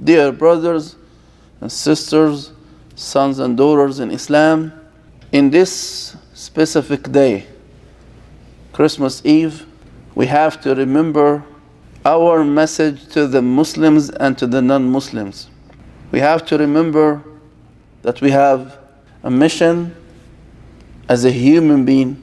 Dear brothers and sisters, sons and daughters in Islam, in this specific day, Christmas Eve, we have to remember our message to the Muslims and to the non-Muslims. We have to remember that we have a mission as a human being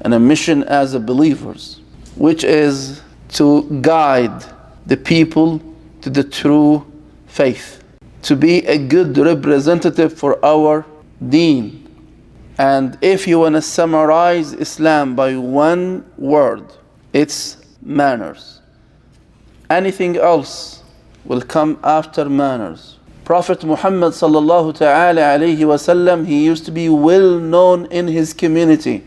and a mission as a believers, which is to guide the people to the true faith, to be a good representative for our deen. And if you want to summarize Islam by one word, it's manners. Anything else will come after manners. Prophet Muhammad sallallahu ta'ala alayhi wasallam, he used to be well known in his community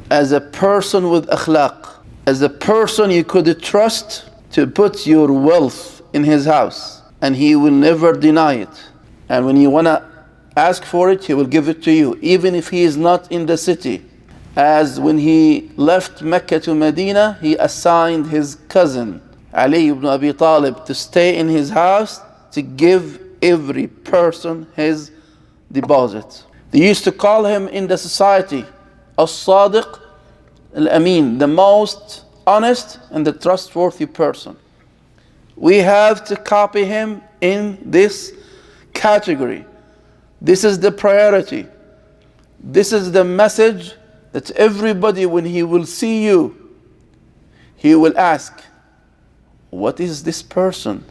as a person with akhlaq, as a person you could trust to put your wealth in his house, and he will never deny it. And when you want to ask for it, he will give it to you, even if he is not in the city. As when he left Mecca to Medina, he assigned his cousin Ali ibn Abi Talib to stay in his house to give every person his deposit. They used to call him in the society As-Sadiq Al-Amin, the most honest and the trustworthy person. We have to copy him in this category. This is the priority. This is the message that everybody, when he will see you, he will ask, what is this person?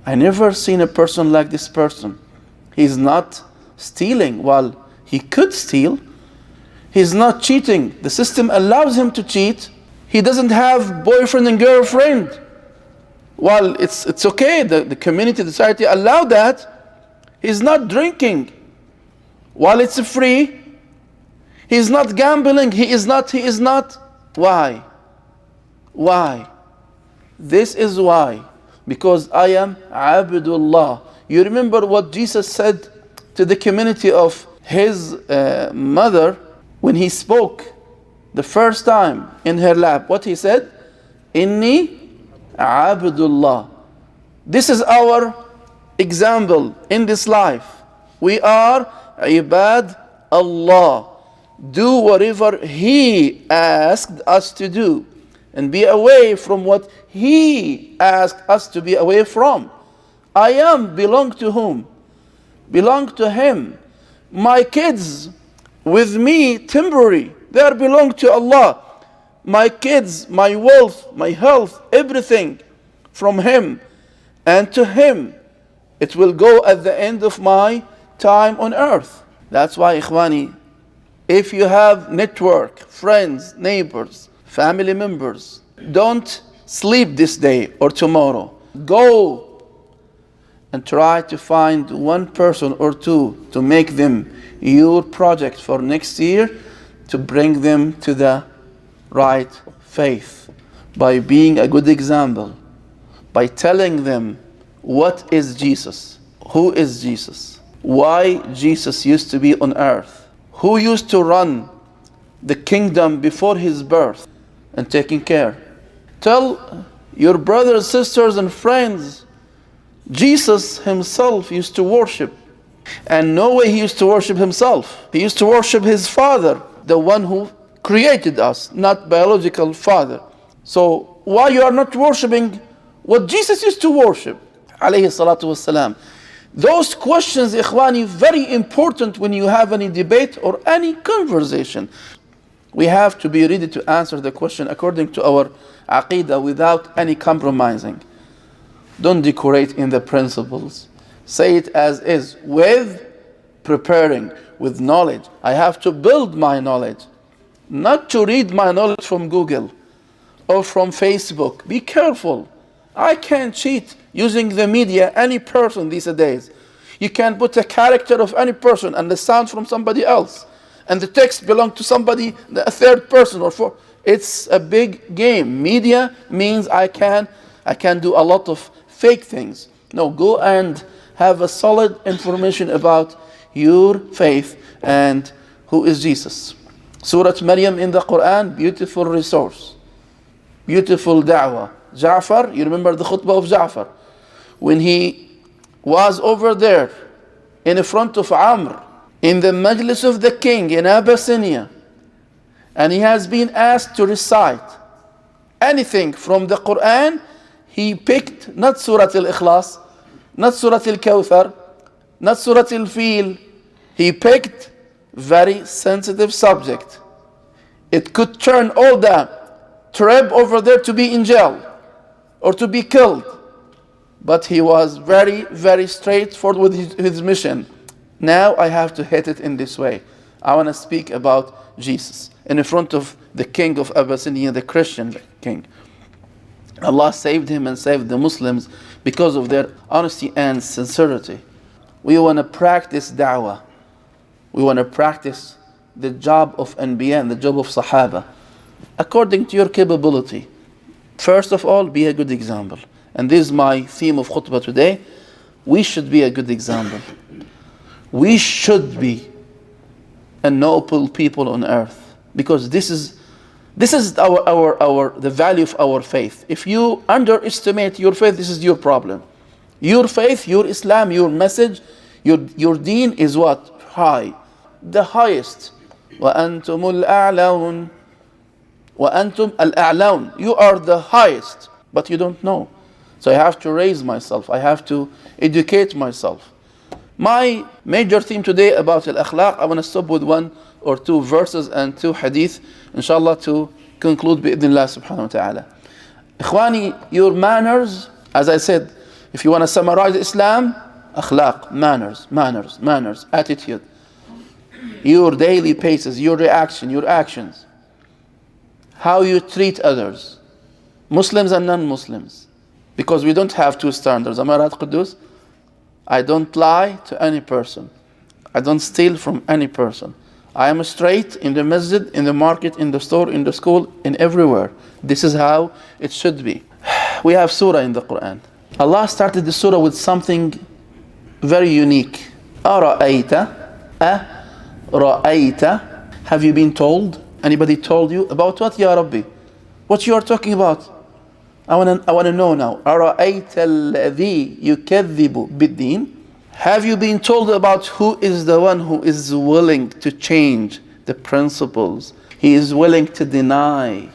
I never seen a person like this person. He's not stealing. Well, he could steal. He's not cheating. The system allows him to cheat. He doesn't have boyfriend and girlfriend. Well, it's okay. The community, the society allow that. He's not drinking. While it's free, he's not gambling. He is not. Why? Why? This is why. Because I am Abdullah. You remember what Jesus said to the community of his mother when he spoke the first time in her lap. What he said? Inni Abdullah. This is our example in this life. We are Ibad Allah. Do whatever He asked us to do, and be away from what He asked us to be away from. I am belong to whom? Belong to Him. My kids with me temporary, they are belong to Allah. My kids, my wealth, my health, everything from Him and to Him. It will go at the end of my time on earth. That's why, Ikhwani, if you have network, friends, neighbors, family members, don't sleep this day or tomorrow. Go and try to find one person or two to make them your project for next year, to bring them to the right faith by being a good example, by telling them what is Jesus, who is Jesus, why Jesus used to be on earth, who used to run the kingdom before his birth, and taking care. Tell your brothers, sisters, and friends, Jesus himself used to worship. And no way he used to worship himself. He used to worship his Father, the one who created us, not biological father. So why you are not worshiping what Jesus used to worship? Alayhi salatu wassalam. Those questions, Ikhwani, very important when you have any debate or any conversation. We have to be ready to answer the question according to our aqidah without any compromising. Don't decorate in the principles. Say it as is, with preparing, with knowledge. I have to build my knowledge, not to read my knowledge from Google or from Facebook. Be careful. I can't cheat using the media, any person these days. You can put a character of any person and the sound from somebody else, and the text belong to somebody, a third person or fourth. It's a big game. Media means I can do a lot of fake things. No, go and have a solid information about your faith and who is Jesus. Surah Maryam in the Quran, beautiful resource, beautiful da'wah. Ja'far, you remember the khutbah of Ja'far when he was over there in front of Amr in the majlis of the king in Abyssinia, and he has been asked to recite anything from the Quran, he picked not Surah Al-Ikhlas, not Surah Al-Kawthar, not Surah Al-Fil. He picked very sensitive subject. It could turn all the tribe over there to be in jail or to be killed. But he was very, very straightforward with his mission. Now I have to hit it in this way. I want to speak about Jesus in front of the king of Abyssinia, the Christian king. Allah saved him and saved the Muslims because of their honesty and sincerity. We want to practice da'wah. We want to practice the job of Anbiya and the job of Sahaba according to your capability. First of all, be a good example. And this is my theme of khutbah today. We should be a good example. We should be a noble people on earth, because this is the value of our faith. If you underestimate your faith, this is your problem. Your faith, your Islam, your message, your deen is what? High. The highest. وَأَنْتُمُ الْأَعْلَوْنَ وَأَنْتُمْ الْأَعْلَوْنَ. You are the highest, but you don't know. So I have to raise myself. I have to educate myself. My major theme today about al-akhlaq, I want to stop with 1 or 2 verses and 2 hadith, inshallah, to conclude bi'idhnillah subhanahu wa ta'ala. Ikhwani, your manners, as I said, if you want to summarize Islam, akhlaq, manners, attitude, your daily paces, your reaction, your actions, how you treat others, Muslims and non-Muslims, because we don't have 2 standards. Am I right, Quddus? I don't lie to any person. I don't steal from any person. I am straight in the masjid, in the market, in the store, in the school, in everywhere. This is how it should be. We have surah in the Quran. Allah started the surah with something very unique. Ara'ayta. Have you been told? Anybody told you? About what, Ya Rabbi? What you are talking about? I want to know now. أَرَأَيْتَ الَّذِي يُكَذِّبُ بِالدِّينِ. Have you been told about who is the one who is willing to change the principles? He is willing to deny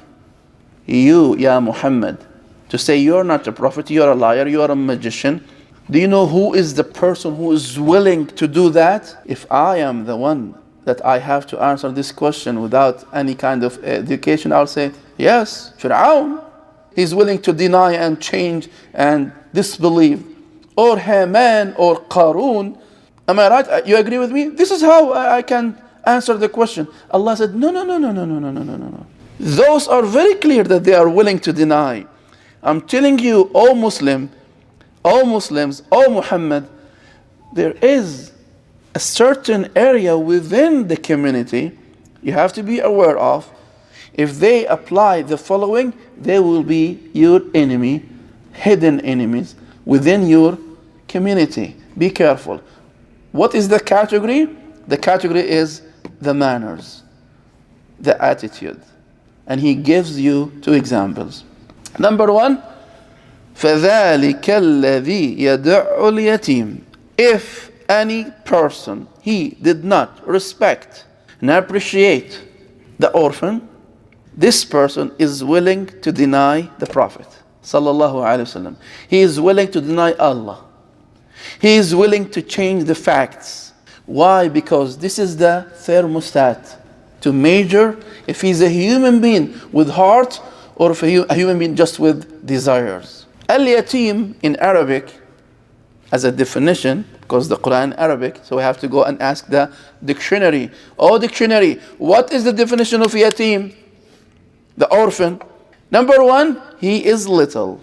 you, Ya Muhammad, to say you're not a prophet, you're a liar, you're a magician. Do you know who is the person who is willing to do that? If I am the one that I have to answer this question without any kind of education, I'll say, yes, Fir'aun. He's willing to deny and change and disbelieve. Or Haman or Qarun. Am I right? You agree with me? This is how I can answer the question. Allah said, no. Those are very clear that they are willing to deny. I'm telling you, O Muslims, O Muhammad, there is a certain area within the community you have to be aware of. If they apply the following, they will be your enemy, hidden enemies within your community. Be careful. What is the category? The category is the manners, the attitude. And he gives you 2 examples. Number 1, فَذَلِكَ الَّذِي يَدُعُّ الْيَتِيمِ. If any person, he did not respect and appreciate the orphan, this person is willing to deny the Prophet sallallahu alaihi wasallam. He is willing to deny Allah. He is willing to change the facts. Why? Because this is the thermostat to measure if he's a human being with heart or if a human being just with desires. Al-yatim in Arabic, as a definition, because the Quran Arabic, so we have to go and ask the dictionary. Oh, dictionary, what is the definition of yatim? The orphan. Number 1, he is little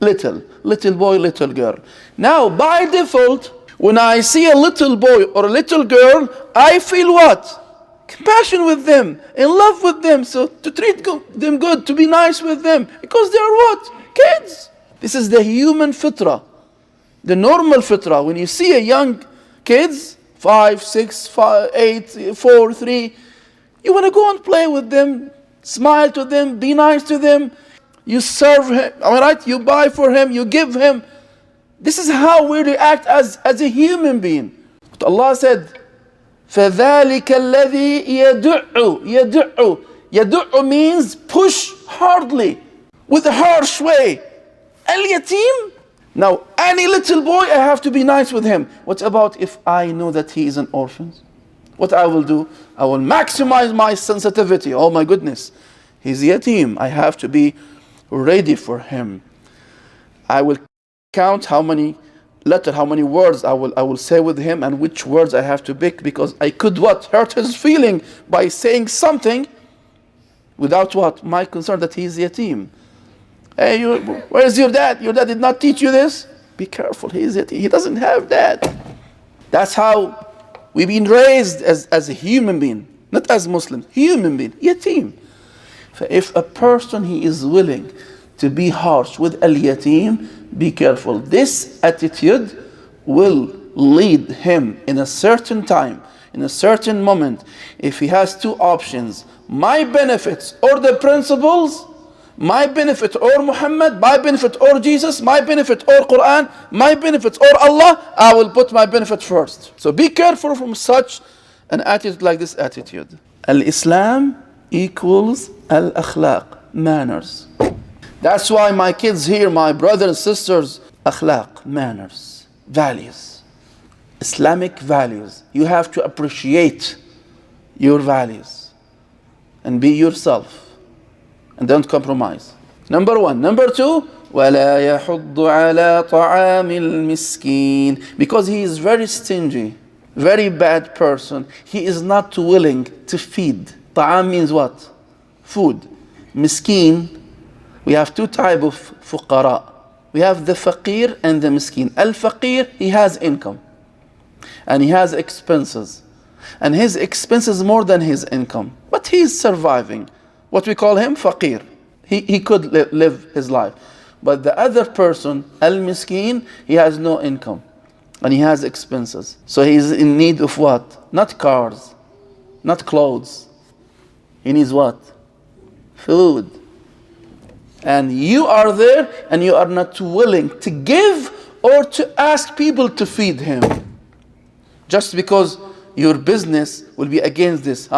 boy, little girl. Now, by default, when I see a little boy or a little girl, I feel what? Compassion with them, in love with them, so to treat them good, to be nice with them, because they are what? Kids. This is the human fitrah, the normal fitrah. When you see a young kids, 5, 6, 8, 4, 3, you want to go and play with them, smile to them, be nice to them. You serve him, all right? You buy for him, you give him. This is how we react as a human being. But Allah said, فَذَلِكَ الَّذِي يَدُعُّ. يَدُعُّ means push hardly, with a harsh way. Al-yatim. Now, any little boy, I have to be nice with him. What about if I know that he is an orphan? What I will do? I will maximize my sensitivity. Oh my goodness, he's yatim. I have to be ready for him. I will count how many words I will say with him and which words I have to pick, because I could hurt his feeling by saying something without my concern that he is yatim. Hey, where is your dad? Your dad did not teach you this? Be careful, he is yatim. He doesn't have that. That's how we've been raised as a human being, not as Muslims. Human being, yatim. If a person he is willing to be harsh with al-yatim, be careful. This attitude will lead him in a certain time, in a certain moment. If he has two options, my benefits or the principles, my benefit or Muhammad, my benefit or Jesus, my benefit or Quran, my benefit or Allah, I will put my benefit first. So be careful from such an attitude like this attitude. Al-Islam equals al-akhlaq, manners. That's why my kids here, my brothers and sisters, akhlaq, manners, values, Islamic values. You have to appreciate your values and be yourself. And don't compromise. Number one. Number two, وَلَا يَحُضُّ عَلَىٰ طَعَامِ الْمِسْكِينِ. Because he is very stingy, very bad person. He is not willing to feed. Ta'am means what? Food. Miskin, we have two types of fuqara. We have the faqir and the miskin. Al-faqir, he has income. And he has expenses. And his expenses more than his income. But he is surviving. What we call him faqir. He could live his life. But the other person, al-miskin, he has no income. And he has expenses. So he is in need of what? Not cars. Not clothes. He needs what? Food. And you are there and you are not willing to give or to ask people to feed him. Just because your business will be against this.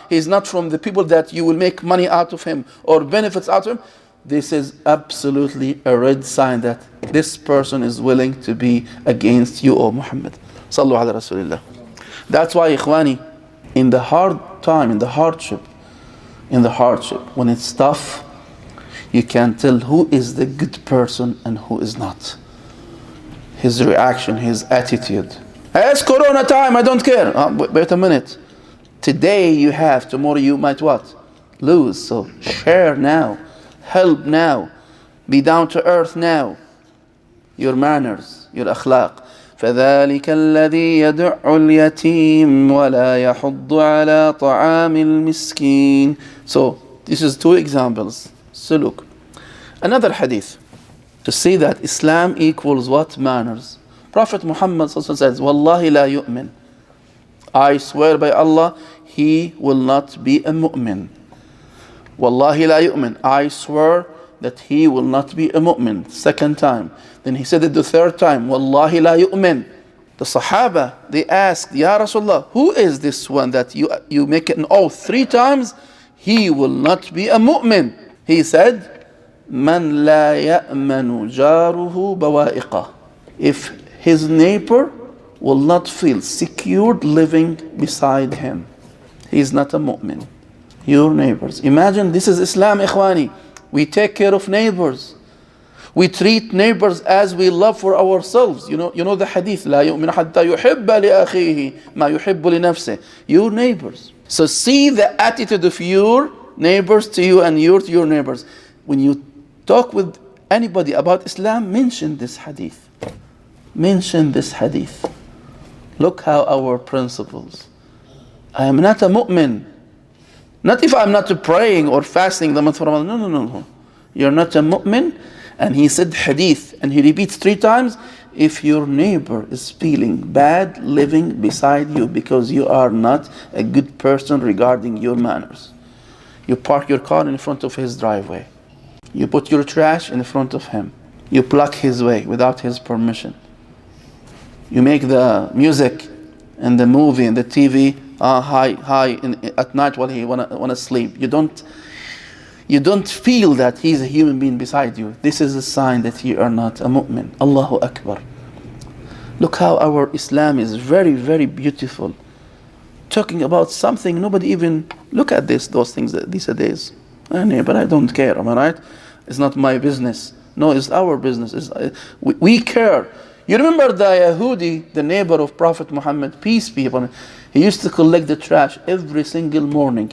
He's not from the people that you will make money out of him or benefits out of him. This is absolutely a red sign that this person is willing to be against you, O Muhammad. Sallu ala Rasulillah. That's why, ikhwani, in the hard time, in the hardship, when it's tough, you can tell who is the good person and who is not. His reaction, his attitude. It's Corona time, I don't care. Wait a minute. Today you have, tomorrow you might what? Lose. So share now. Help now. Be down to earth now. Your manners, your akhlaq. فَذَلِكَ الَّذِي يَدُعُّ الْيَتِيمَ وَلَا يَحُضُّ عَلَىٰ طَعَامِ الْمِسْكِينِ. So this is two examples. So look. Another hadith. To see that Islam equals what? Manners. Prophet Muhammad says, Wallahi la yu'min. I swear by Allah, he will not be a mu'min. Wallahi la yu'min. I swear that he will not be a mu'min. Second time. Then he said it the third time. Wallahi la yu'min. The Sahaba, they asked, Ya Rasulullah, who is this one that you make an oath 3 times? He will not be a mu'min. He said, Man la ya'manu jaruhu bawa'iqah. If his neighbor will not feel secured living beside him, he is not a mu'min. Your neighbors. Imagine, this is Islam, ikhwani. We take care of neighbors. We treat neighbors as we love for ourselves. You know the hadith, لا يؤمن حتى يحب لأخيه ما يحب لنفسه. Your neighbors. So see the attitude of your neighbors to you and you to your neighbors. When you talk with anybody about Islam, mention this hadith. Mention this hadith. Look how our principles. I am not a mu'min. Not if I'm not praying or fasting the month of Ramadan. No. You're not a mu'min. And he said hadith, and he repeats 3 times, if your neighbor is feeling bad living beside you because you are not a good person regarding your manners. You park your car in front of his driveway. You put your trash in front of him. You block his way without his permission. You make the music and the movie and the TV high at night while he wanna sleep. You don't feel that he's a human being beside you. This is a sign that you are not a mu'min. Allahu Akbar. Look how our Islam is very, very beautiful. Talking about something nobody even look at those things these days. But I don't care, am I right? It's not my business. No, it's our business. We care. You remember the Yahudi, the neighbor of Prophet Muhammad, peace be upon him. He used to collect the trash every single morning.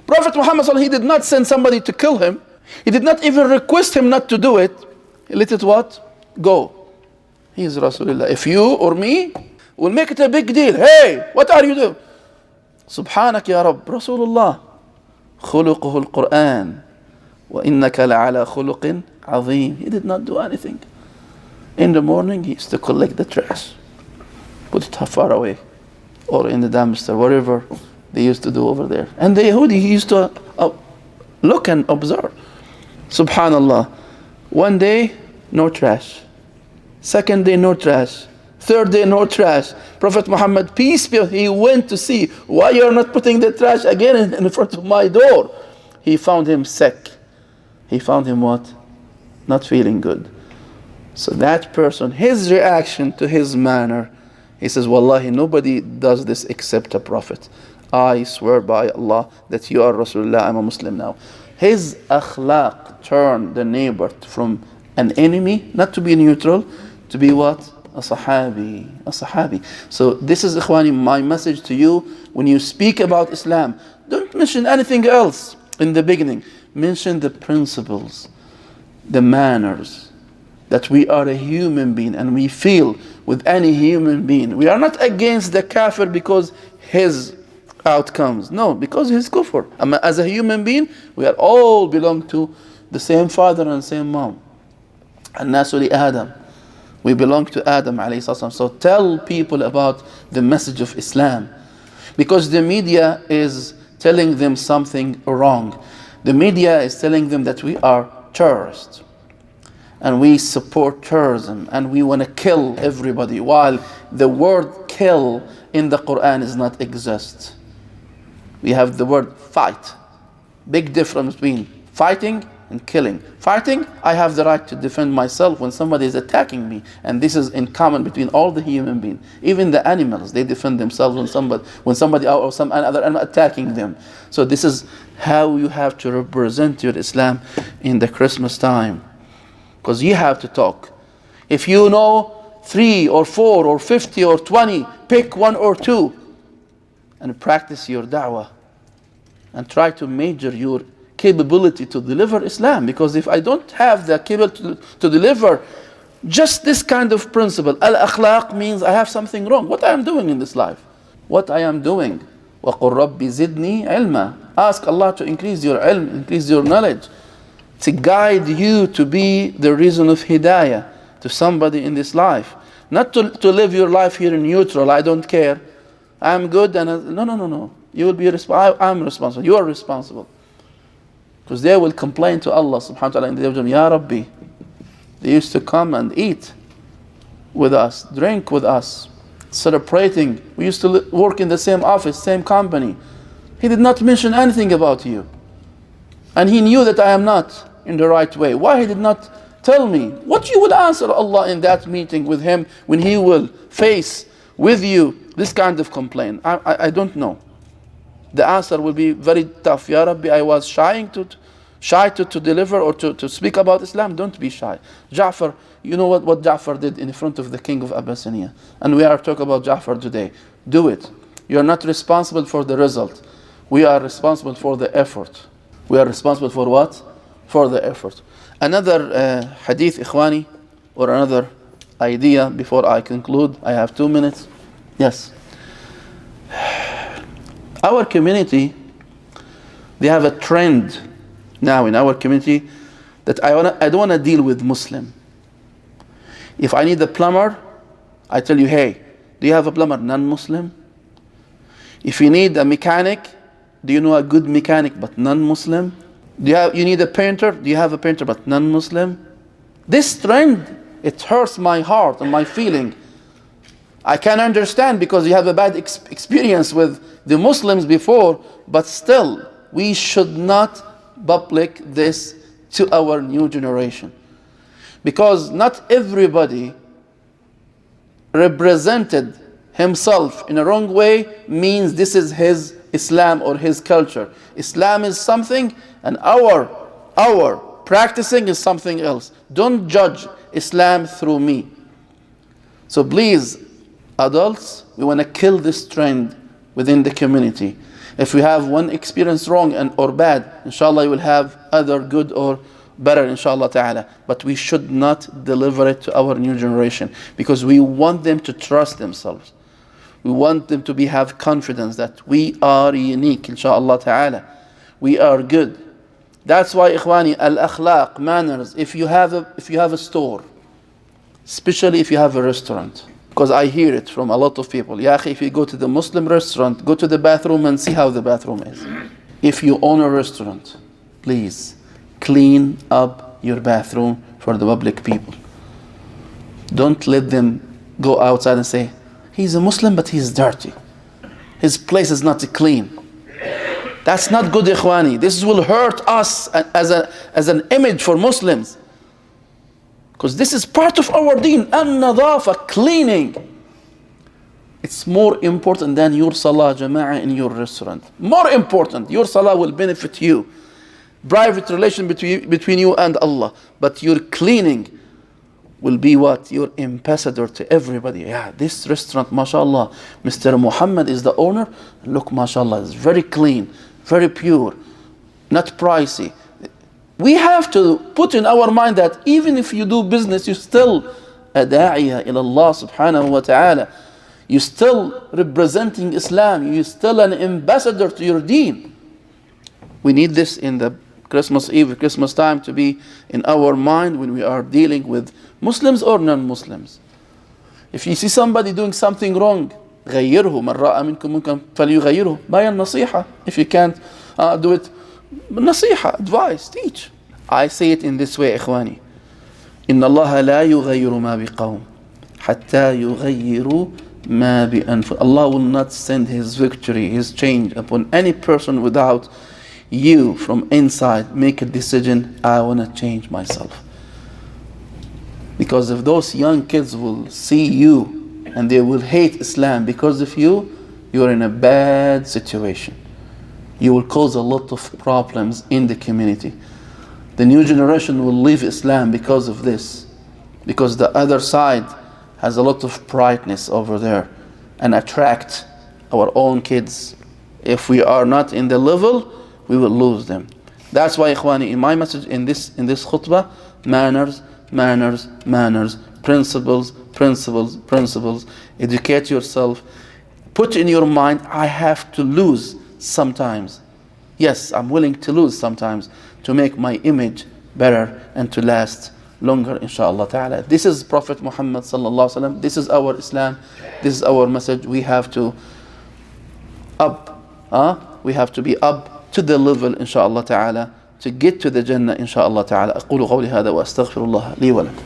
Prophet Muhammad, he did not send somebody to kill him. He did not even request him not to do it. He let it what? Go. He is Rasulullah. If you or me will make it a big deal. Hey, what are you doing? Subhanak ya Rabb. Rasulullah. خلقه القرآن وإنك لعلى خلق عظيم. He did not do anything. In the morning, he used to collect the trash, put it far away, or in the dumpster, wherever they used to do over there. And the Yahudi, he used to look and observe. Subhanallah. One day, no trash. Second day, no trash. Third day, no trash. Prophet Muhammad, peace be upon him, he went to see why you're not putting the trash again in front of my door. He found him sick. He found him what? Not feeling good. So that person, his reaction to his manner, he says, Wallahi, nobody does this except a prophet. I swear by Allah that you are Rasulullah, I'm a Muslim now. His akhlaq turned the neighbor from an enemy, not to be neutral, to be what? A sahabi. So this is, ikhwani, my message to you. When you speak about Islam, don't mention anything else in the beginning. Mention the principles, the manners, that we are a human being and we feel with any human being. We are not against the kafir because his outcomes. No, because he's kufr. As a human being, we are all belong to the same father and same mom. الناس لآدم. We belong to Adam alayhi salam. So tell people about the message of Islam. Because the media is telling them something wrong. The media is telling them that we are terrorists. And we support terrorism. And we want to kill everybody. While the word kill in the Quran does not exist. We have the word fight. Big difference between fighting and killing. Fighting, I have the right to defend myself when somebody is attacking me, and this is in common between all the human beings. Even the animals, they defend themselves when somebody or some other animal attacking them. So this is how you have to represent your Islam in the Christmas time, because you have to talk. If you know 3 or 4 or 50 or 20, pick 1 or 2 and practice your da'wah and try to measure your capability to deliver Islam. Because if I don't have the capability to deliver just this kind of principle, al-akhlaq means I have something wrong. What I am doing in this life? What I am doing? وَقُلْ رَبِّ زِدْنِي عِلْمًا. Ask Allah to increase your ilm, increase your knowledge, to guide you to be the reason of hidayah to somebody in this life. Not to live your life here in neutral, I don't care, I'm good, and no. You will be responsible. I'm responsible. You are responsible. Because they will complain to Allah subhanahu wa ta'ala in the day of Judgment, Ya Rabbi, they used to come and eat with us, drink with us, celebrating. We used to work in the same office, same company. He did not mention anything about you. And he knew that I am not in the right way. Why he did not tell me? What you will answer Allah in that meeting with him when he will face with you this kind of complaint? I don't know. The answer will be very tough. Ya Rabbi, I was shy to deliver or to speak about Islam. Don't be shy. Ja'far, you know what Ja'far did in front of the king of Abyssinia. And we are talking about Ja'far today. Do it. You are not responsible for the result. We are responsible for the effort. We are responsible for what? For the effort. Another hadith, ikhwani, or another idea before I conclude. I have 2 minutes. Yes. Our community, they have a trend now in our community that I don't want to deal with Muslim. If I need a plumber, I tell you, hey, do you have a plumber non-Muslim? If you need a mechanic, do you know a good mechanic but non-Muslim? You need a painter? Do you have a painter but non-Muslim? This trend, it hurts my heart and my feeling. I can understand because you have a bad experience with the Muslims before, but still, we should not public this to our new generation. Because not everybody represented himself in a wrong way means this is his Islam or his culture. Islam is something and our practicing is something else. Don't judge Islam through me. So please, adults, we want to kill this trend within the community. If we have one experience wrong or bad, inshallah you will have other good or better, inshallah ta'ala. But we should not deliver it to our new generation because we want them to trust themselves. We want them to have confidence that we are unique, inshaAllah ta'ala. We are good. That's why, ikhwani, al-akhlaq, manners, if you have a store, especially if you have a restaurant, because I hear it from a lot of people. Ya akhi, if you go to the Muslim restaurant, go to the bathroom and see how the bathroom is. If you own a restaurant, please clean up your bathroom for the public people. Don't let them go outside and say, he's a Muslim, but he's dirty. His place is not clean. That's not good, ikhwani. This will hurt us as an image for Muslims. Because this is part of our deen. An-nadafa, cleaning. It's more important than your salah jama'ah in your restaurant. More important. Your salah will benefit you. Private relation between you and Allah. But your cleaning will be what? Your ambassador to everybody. Yeah, this restaurant, mashallah, Mr. Muhammad is the owner. Look, mashallah, it's very clean, very pure, not pricey. We have to put in our mind that even if you do business, you're still a da'iyah ila Allah subhanahu wa ta'ala. You're still representing Islam. You're still an ambassador to your deen. We need this in the Christmas Eve, Christmas time to be in our mind when we are dealing with Muslims or non-Muslims. If you see somebody doing something wrong, غيره من رأى منكم منكرا فليغيره by النصيحة. If you can't do it, نصيحة, advice, teach. I say it in this way, إخواني. إن الله لا يغير ما بقوم حتى يغيروا ما بأنفسهم. Allah will not send His victory, His change upon any person without you from inside make a decision, I want to change myself. Because if those young kids will see you and they will hate Islam because of you, you're in a bad situation. You will cause a lot of problems in the community. The new generation will leave Islam because of this. Because the other side has a lot of brightness over there and attract our own kids. If we are not in the level, we will lose them. That's why, ikhwani, in my message in this khutbah, manners, manners, manners, principles, principles, principles. Educate yourself. Put in your mind, I have to lose sometimes. Yes, I'm willing to lose sometimes to make my image better and to last longer, inshallah ta'ala. This is Prophet Muhammad sallallahu alaihi wasallam. This is our Islam. This is our message. We have to we have to be up to the level, inshallah ta'ala, to get to the Jannah, inshallah ta'ala. أقول قولي هذا وأستغفر الله لي ولكم.